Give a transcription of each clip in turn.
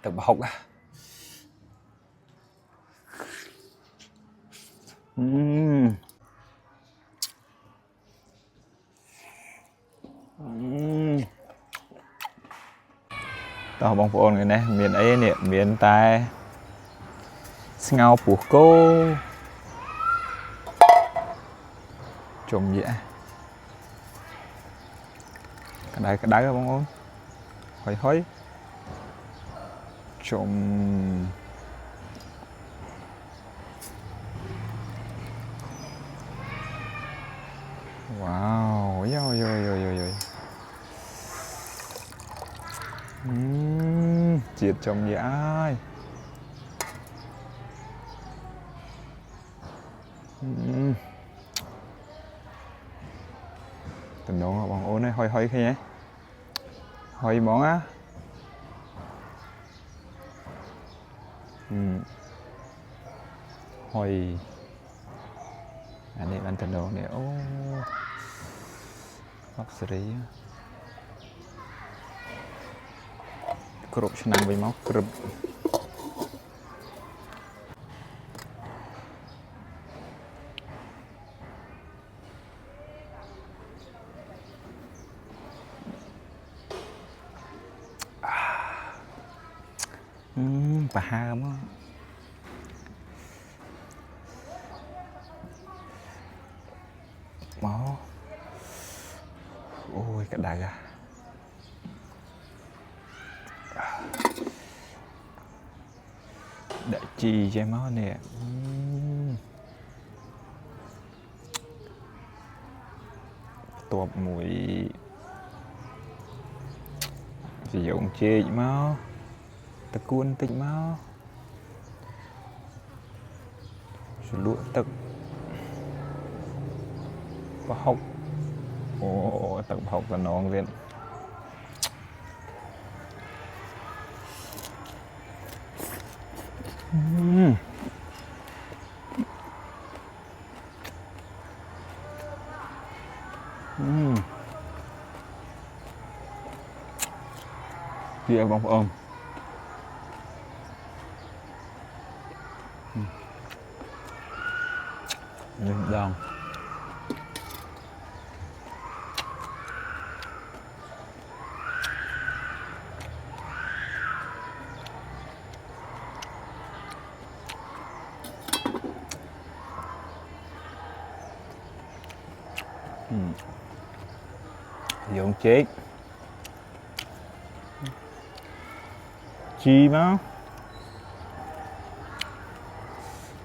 Tập học à. Tao bong phôn người này miền ấy nè miền tai ngao của cô trộm vậy cái đáy các bông ơi hỏi hỏi trộm wow yo yo yo yo yo triệt trộm vậy ai tình độ bằng ôn này hơi hơi khi nhé hơi món á hơi anh này anh tình độ này ô bác sĩ cột chân nằm với máu cột bà ha không á máu ôi cái đại à đại chi cho máu nè tuột mũi sử dụng chê máu ta cuốn tích máu lụa tật và học ồ tật học và non lên kia bóng ôm nhưng đòn dùng chết chi máu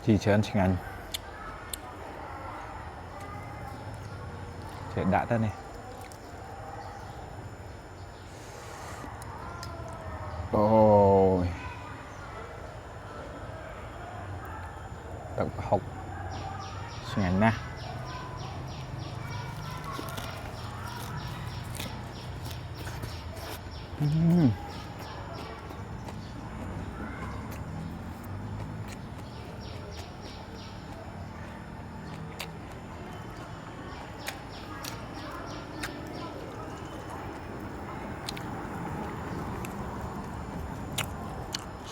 chi chén chừng anh chuyện đã tới này ôi tập học chừng anh nè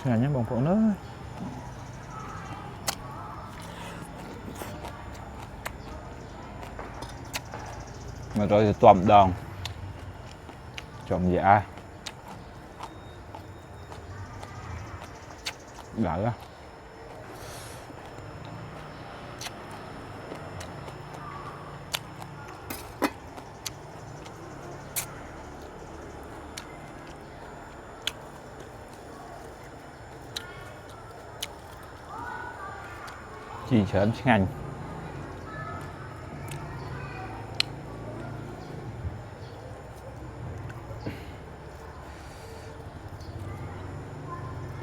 chừng nhé bông phụ nữa mà rồi thì toàn đòn trộm dạ đợi á chi chén ngành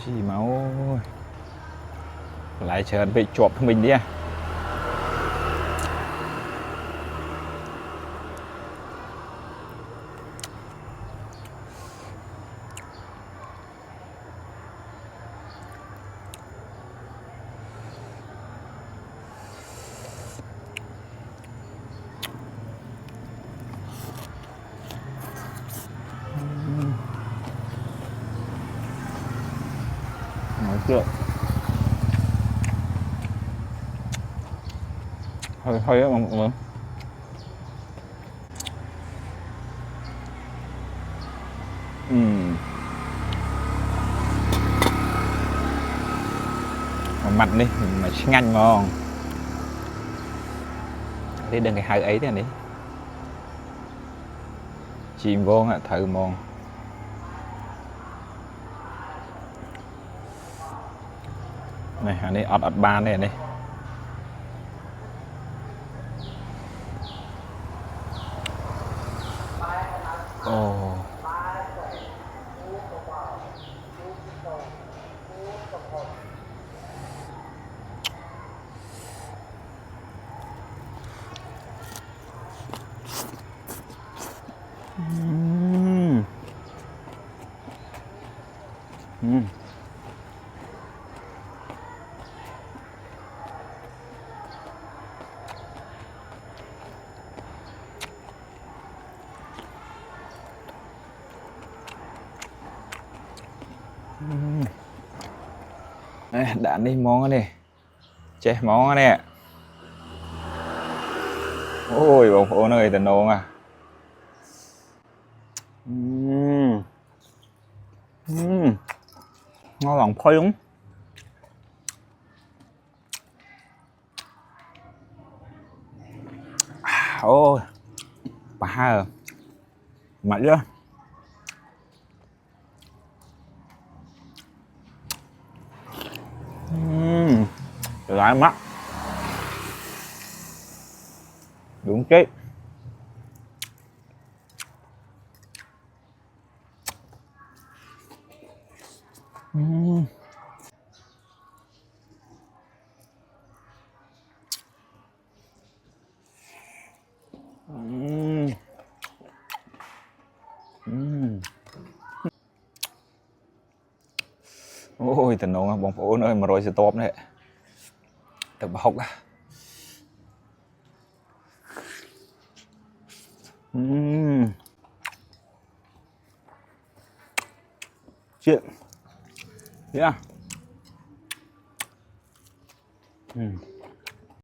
chi máu lại chén bị chộp của mình đi à chưa hơi hơi á mọi người mặt đi mà nhanh ngon đi đừng cái hơi ấy thế này chìm vô hả thử mòn này anh ấy ọt ọt ba này này ồ Đây, đã đi món này chế món này ôi bông phố nơi tình ngon à ngon lòng phơi đúng ôi bà mặn chưa lại mắt đúng chết ôi tình ngon bông phố nơi mà rồi sẽ top này tập học à chuyện yeah